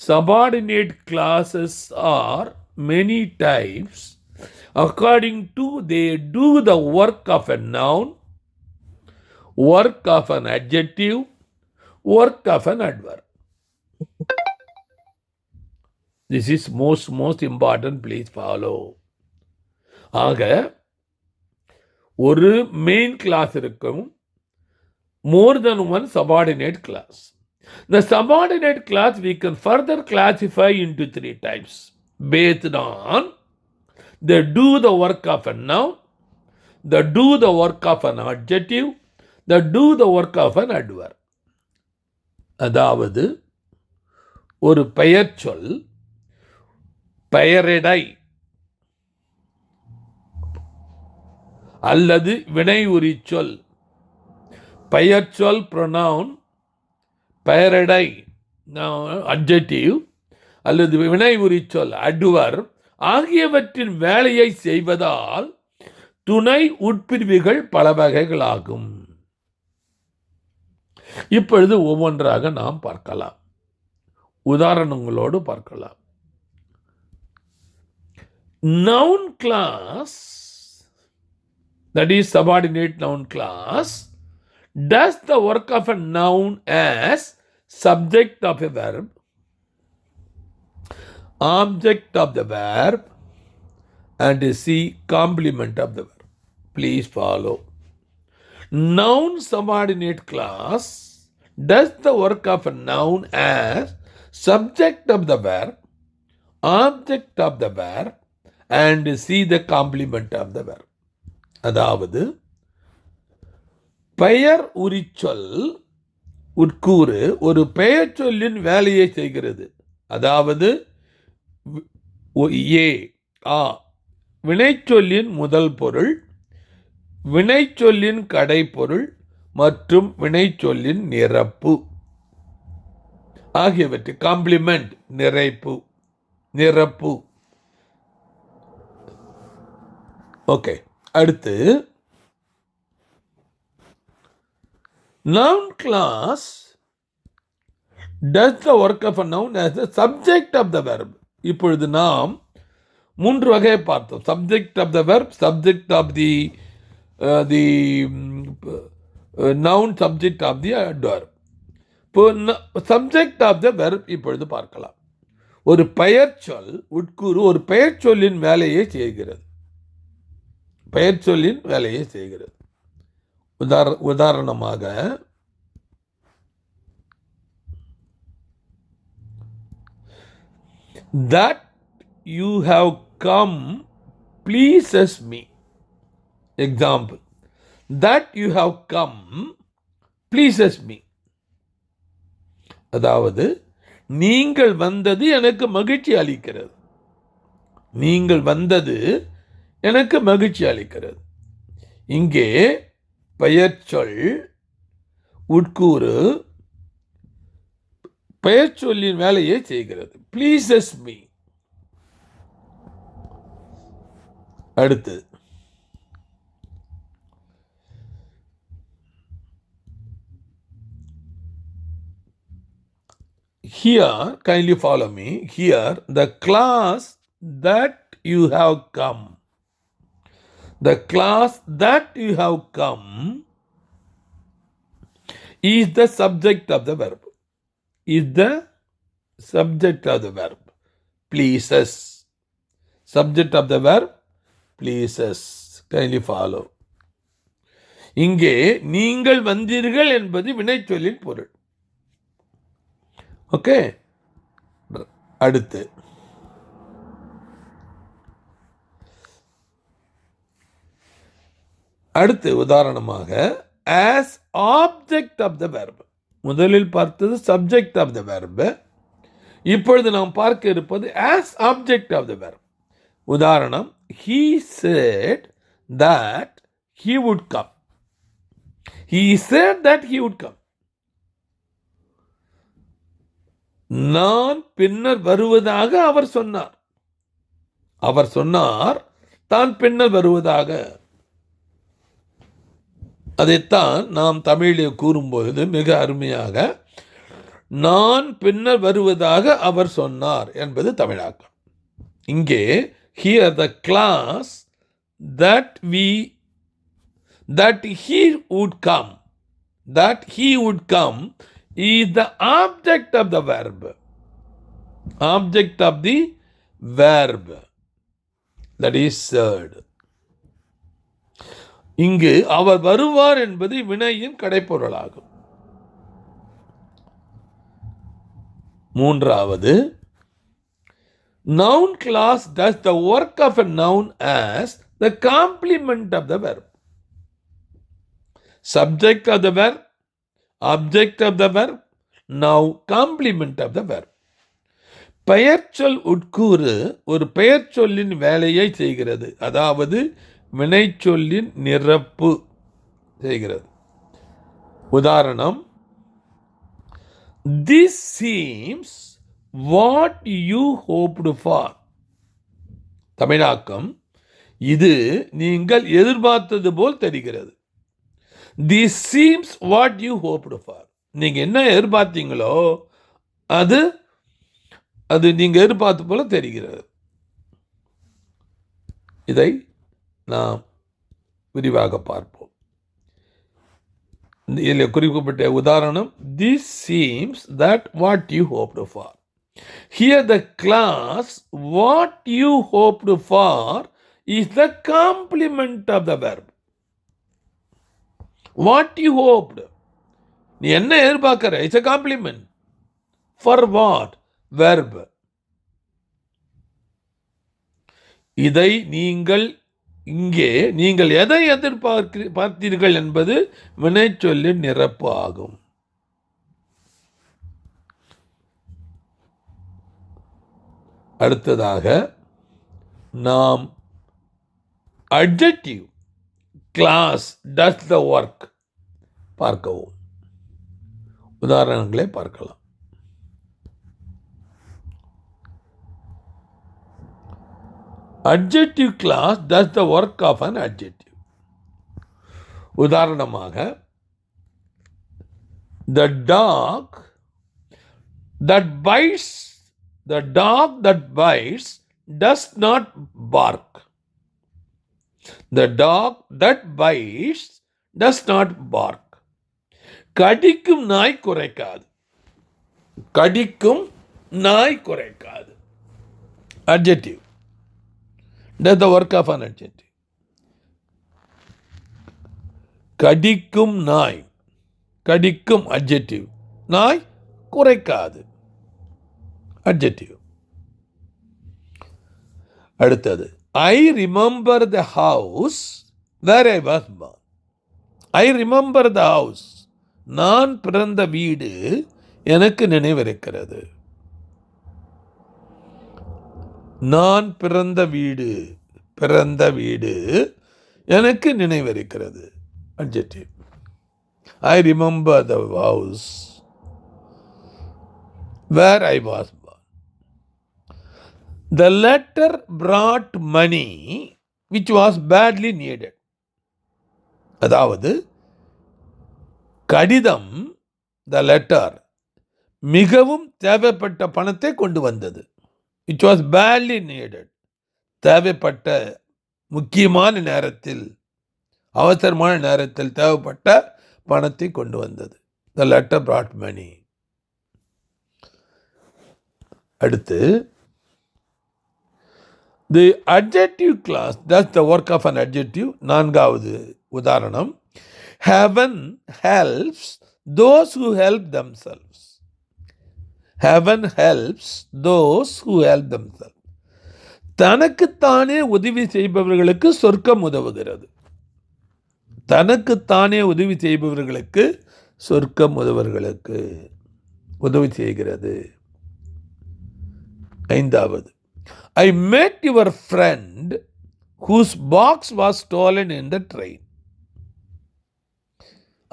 Subordinate clauses are many types according to they do the work of a noun, work of an adjective, work of an adverb. This is most important, please follow. ஆக ஒரு main clause இருக்கும், more than one subordinate class. The subordinate class we can further classify into 3 types based on they do the work of a noun, they do the work of an adjective, they do the work of an adverb. அதாவது ஒரு பெயர் சொல், பெயரிடை அல்லது வினை உரி சொல், பெயர் சொல் pronoun, பெயரிடை adjective அல்லது வினை உரி சொல் adverb ஆகியவற்றின் வேலையை செய்வதால் துணை உட்பிரிவுகள் பல வகைகளாகும். இப்பொழுது ஒவ்வொன்றாக நாம் பார்க்கலாம், உதாரணங்களோடு பார்க்கலாம். Noun class, that is subordinate noun class, does the work of a noun as subject of a verb, object of the verb, and C, complement of the verb. Please follow. Noun subordinate class does the work of a noun as subject of the verb, object of the verb, and C, the complement of the verb. அதாவது பெயர் உரிச்சொல் உட்கூறு ஒரு பெயர் சொல்லின் வேலையை செய்கிறது. அதாவது வினைச்சொல்லின் முதல் பொருள், வினைச்சொல்லின் கடைப்பொருள் மற்றும் வினைச்சொல்லின் நிரப்பு ஆகியவற்றை காம்ப்ளிமெண்ட், நிரப்பு. ஓகே, அடுத்து noun class does the work of a noun as the subject of the verb. இப்பொழுது நாம் 3 வகையை பார்த்தோம். subject of the verb, subject of the noun, subject of the adverb. இப்போ subject of the verb இப்பொழுது பார்க்கலாம். ஒரு பெயர் சொல் உட்கூறு ஒரு பெயர் சொல்லின் வேலையை செய்கிறது. பெயர் சொல்லின் வேலையை செய்கிறது. உதாரணமாக that you have come pleases me. Example, that you have come pleases me. அதாவது நீங்கள் வந்தது எனக்கு மகிழ்ச்சி அளிக்கிறது. நீங்கள் வந்தது எனக்கு மகிழ்ச்சி அளிக்கிறது. இங்கே பெயர் சொல் உட்கூறு பெயர் சொல்லின் வேலையை செய்கிறது. Pleases me. அடுத்து here, kindly follow me. Here, the class that you have come, the class that you have come is the subject of the verb. Is the subject of the verb. Pleases. Subject of the verb pleases. Kindly follow. இங்கே நீங்கள் வந்தீர்கள் என்பது வினைச்சொல்லின் பொருள். Okay, அடுத்து உதாரணமாக as object of the verb. முதலில் பார்த்தது subject of the verb. இப்பொழுது நாம் பார்க்க இருப்பது as object of the verb. உதாரணம், he said that he would come. He said that he would come. நான் பின்னர் வருவதாக அவர் சொன்னார். அவர் சொன்னார் தான் பின்னர் வருவதாக. அதைத்தான் நாம் தமிழில் கூறும்பொழுது மிக அருமையாக நான் பின்னர் வருவதாக அவர் சொன்னார் என்பது தமிழாக்கம். இங்கே here the class that he would come is the object of the verb. Object of the verb, that is said. இங்கு அவர் வருவார் என்பது வினையின் கடைப்பொருளாகும். மூன்றாவது, noun clause does the work of a noun as the complement of the verb. Subject of the verb, object of the verb, now complement of the verb. பெயர்ச்சொல் உட்கூறு ஒரு பெயர்ச்சொல்லின் வேலையை செய்கிறது, அதாவது வினைச்சொல்லின் நிரப்பு செய்கிறது. உதாரணம், this seems what you hoped for. தமிழாக்கம், இது நீங்கள் எதிர்பார்த்தது போல் தெரிகிறது. This seems what you hoped for. நீங்க என்ன எதிர்பார்த்தீங்களோ அது நீங்க எதிர்பார்த்த போல தெரிகிறது. இதை நாம் விரிவாக பார்ப்போம். இதில் குறிப்பிட்ட உதாரணம், this seems that what you hoped for. Here the class what you hoped for is the complement of the verb. What you hoped, நீ என்ன எதிர்பார்க்கிற, it's a complement. For what? Verb. இதை இங்கே நீங்கள் எதை எதிர்பார்த்தீர்கள் என்பது வினைச்சொல்லின் நிரப்பு ஆகும். அடுத்ததாக நாம் adjective class does the work பார்க்கவும். உதாரணங்களை பார்க்கலாம். adjective class does the work of an adjective. உதாரணமாக, the dog that bites does not bark. The dog that bites does not bark. கடிக்கும் நாய் குறைக்காது. கடிக்கும் நாய் குறைக்காது. adjective does the work of an adjective. கடிக்கும் நாய், கடிக்கும் adjective, நாய் குறைக்காது adjective. அடுத்தது, I remember the house where I was born. I remember the house, நான் பிறந்த வீடு எனக்கு நினைவிருக்கிறது. நான் பிறந்த வீடு எனக்கு நினைவிருக்கிறது adjective. I remember the house where I was born. The letter brought money which was badly needed. அதாவது கடிதம், the letter, மிகவும் தேவைப்பட்ட பணத்தை கொண்டு வந்தது. It was badly needed. தேவைப்பட்ட முக்கியமான நேரத்தில், அவசரமான நேரத்தில் தேவைப்பட்ட பணத்தை கொண்டு வந்தது. The letter brought money. அடுத்து, the adjective class does the work of an adjective. நான்காவது உதாரணம், Heaven helps those who help themselves. Heaven helps those who help themselves. தனக்குத்தானே உதவி செய்பவர்களுக்கு சொர்க்கம் உதவுகிறது. தனக்குத்தானே உதவி செய்பவர்களுக்கு சொர்க்கம் உதவி செய்கிறது. 5வது, I met your friend whose box was stolen in the train.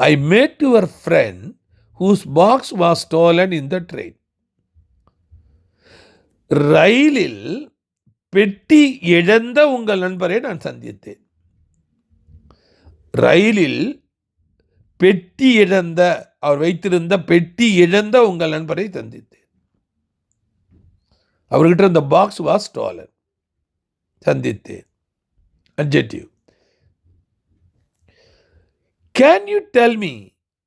I met your friend whose box was stolen in the train. ரயிலில் பெட்டி இழந்த உங்கள் நண்பரை நான் சந்தித்தேன். ரயிலில் பெட்டி இழந்த, அவர் வைத்திருந்த பெட்டி இழந்த உங்கள் நண்பரை சந்தித்தேன். அவர்கிட்ட இருந்த பாக்ஸ் வாஸ் ஸ்டாலன். சந்தித்தேன். Adjective. Can you tell me,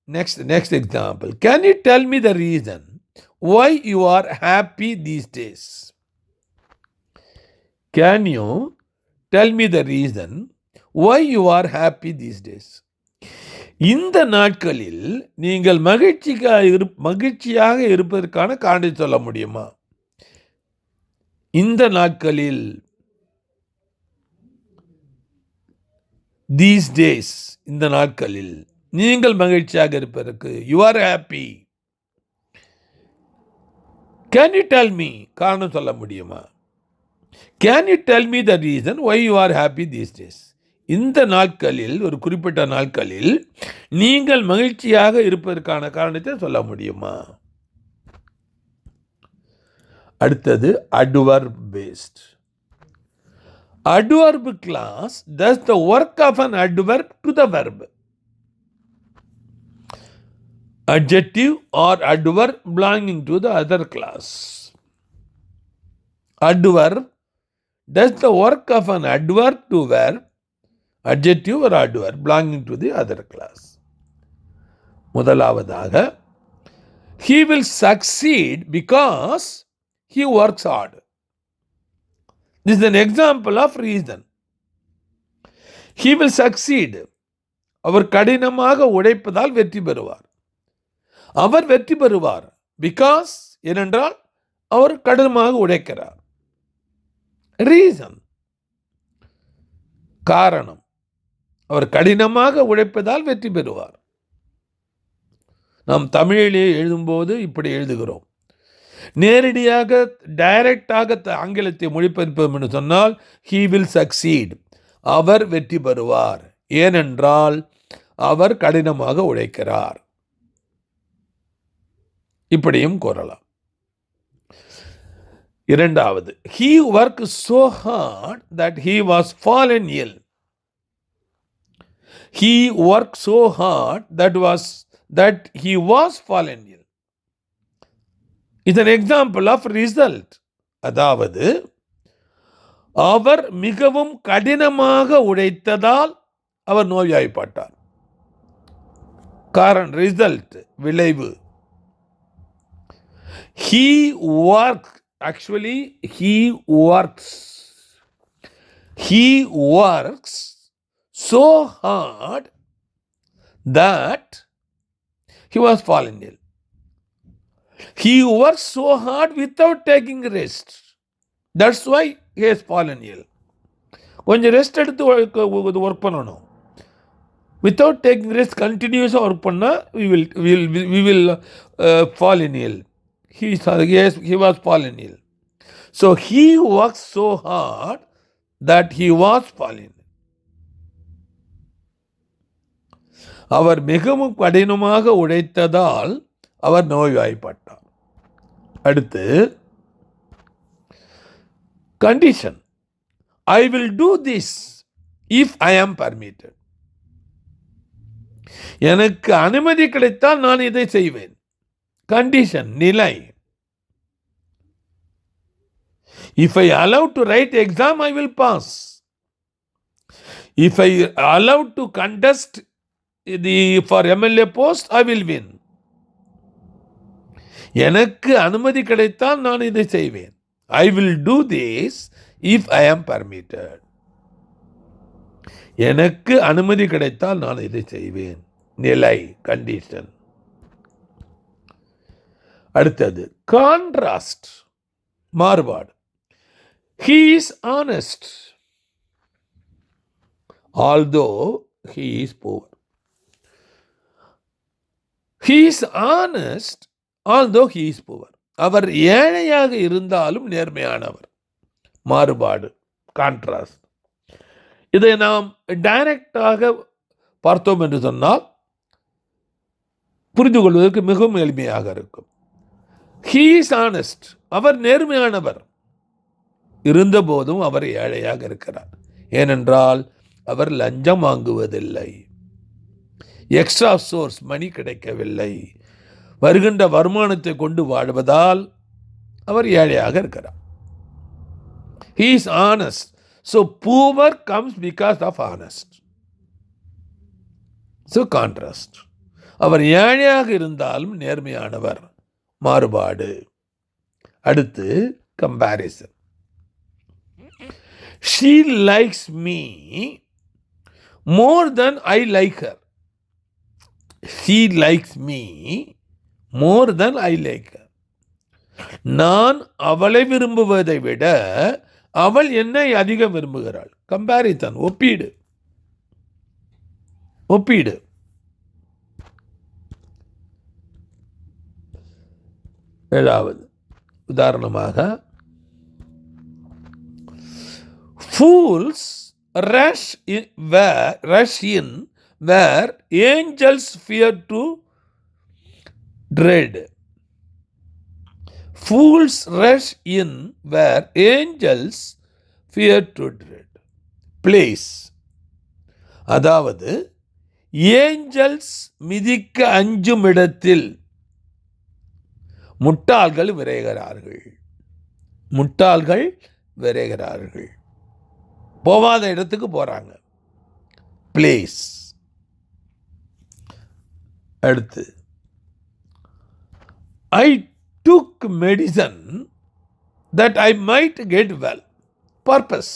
next example, can you tell me the reason why you are happy these days? Can you tell me the reason why you are happy these days? இந்த நாட்களில் நீங்கள் மகிழ்ச்சியாக இருப்பதற்கான காரணத்தை சொல்ல முடியுமா? இந்த நாட்களில், these days, இந்த நாட்களில் நீங்கள் மகிழ்ச்சியாக இருப்பதற்கு, you are happy. Can you tell me, காரணம் சொல்ல முடியுமா? Can you tell me the reason why you are happy these days? இந்த நாட்களில், ஒரு குறிப்பிட்ட நாட்களில் நீங்கள் மகிழ்ச்சியாக இருப்பதற்கான காரணத்தை சொல்ல முடியுமா? அடுத்தது adverb based. Adverb class does the work of an adverb to the verb. Adjective or adverb belonging to the other class. Adverb does the work of an adverb to verb, adjective or adverb belonging to the other class. முதலாவதாக, he will succeed because he works hard. This is an example of reason. He will succeed. அவர் கடினமாக உழைப்பதால் வெற்றி பெறுவார். அவர் வெற்றி பெறுவார் because, ஏனென்றால் அவர் கடினமாக உழைக்கிறார். Reason, காரணம். அவர் கடினமாக உழைப்பதால் வெற்றி பெறுவார். நாம் தமிழிலே எழுதும்போது இப்படி எழுதுகிறோம். நேரடியாக டைரக்டாக ஆங்கிலத்தை மொழிபெயர்ப்போம் என்று சொன்னால் he will succeed, அவர் வெற்றி பெறுவார், ஏனென்றால் அவர் கடினமாக உழைக்கிறார். இப்படியும் கூறலாம். இரண்டாவது, he worked so hard that he was fallen ill. He worked so hard that he was fallen ill. It's an example of result. அதாவது, அவர் மிகவும் கடினமாக உழைத்ததால் அவர் நோய்வாய்ப்பட்டார். காரணம், ரிசல்ட், விளைவு. He worked, actually he works so hard that he was fallen ill. He works so hard without taking rest. That's why he has fallen ill. கொஞ்சம் rest எடுத்து work பண்ணணும். Without taking rest, continuously work பண்ணால் we will fall in ill. He was fallen ill. So he works so hard that he was fallen. அவர் மிகவும் கடினமாக உழைத்ததால் அவர் நோய்வாய்ப்பட்டார். அடுத்து, condition, I will do this if I am permitted. எனக்கு அனுமதி கிடைத்தால் நான் இதை செய்வேன். கண்டிஷன், நிலை. If I allow to write exam, I will pass. If I allow to contest for MLA post, I will win. எனக்கு அனுமதி கிடைத்தால் நான் இதை செய்வேன். I will do this if I am permitted. எனக்கு அனுமதி கிடைத்தால் நான் இதை செய்வேன். நிலை, கண்டிஷன். அடுத்தது கான்ட்ராஸ்ட், மாறுபாடு. He is honest although he is poor. He is honest although he is poor. அவர் ஏழையாக இருந்தாலும் நேர்மையானவர். மாறுபாடு, கான்ட்ராஸ்ட். இதை நாம் டைரக்டாக பார்த்தோம் என்று சொன்னால் புரிந்து கொள்வதற்கு மிகவும் எளிமையாக இருக்கும். He is honest, அவர் நேர்மையானவர், இருந்தபோதும் அவர் ஏழையாக இருக்கிறார். ஏனென்றால் அவர் லஞ்சம் வாங்குவதில்லை, எக்ஸ்ட்ரா சோர்ஸ் மணி கிடைக்கவில்லை, வருகின்ற வருமானத்தை கொண்டு வாழ்வதால் அவர் ஏழையாக இருக்கிறார். He is honest. So poor comes because of honest. So contrast. அவர் ஏழையாக இருந்தாலும் நேர்மையானவர். மாறுபாடு. அடுத்து comparison. She likes me more than I like her. She likes me more than I like her. நான் அவளை விரும்புவதை விட அவள் என்னை அதிகம் விரும்புகிறாள். கம்பேரிசன், ஒப்பீடு. ஒப்பீடு. ஏழாவது உதாரணமாக, fools rush in where angels fear to dread. Fools rush in where angels fear to dread. Place, அதாவது ஏஞ்சல்ஸ் மிதிக்க அஞ்சும் இடத்தில் முட்டாள்கள் விரைகிறார்கள். முட்டாள்கள் விரைகிறார்கள், போவாத இடத்துக்கு போறாங்க. பிளேஸ். அடுத்து, I took medicine that I might get well. Purpose.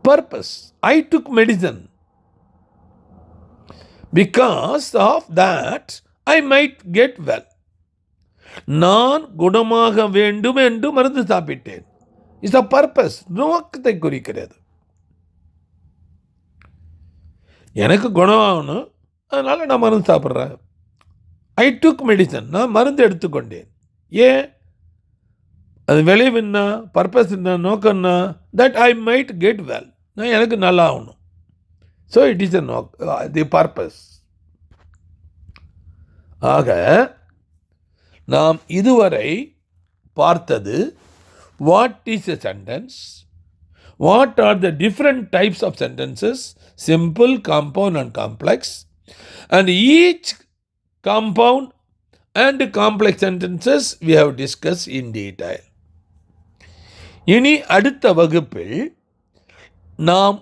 Purpose. I took medicine because of that I might get well. நான் குணமாக வேண்டும் என்று மருந்து சாப்பிட்டேன். இஸ் அ பர்பஸ், நோக்கத்தை குறிக்கிறது. எனக்கு குணமாகணும், அதனால நான் மருந்து சாப்பிட்றேன். ஐ டுக் மெடிசன், நான் மருந்து எடுத்துக்கொண்டேன். ஏன்? அது விளைவுன்னா, பர்பஸ் என்ன, நோக்கம்னா, that I might get well, நான் எனக்கு நல்லா ஆகணும். So it is the purpose. ஆக நாம் இதுவரை பார்த்தது, what is a sentence, what are the different types of sentences, simple, compound and complex, and each compound and complex sentences we have discussed in detail. இனி அடுத்த வகுப்பில் நாம்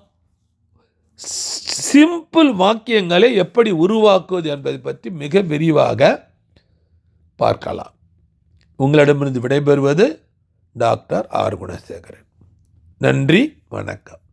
simple வாக்கியங்களை எப்படி உருவாக்குவது என்பதை பற்றி மிக விரிவாக பார்க்கலாம். உங்களிடமிருந்து விடைபெறுவது டாக்டர் ஆர் குணசேகரன். நன்றி, வணக்கம்.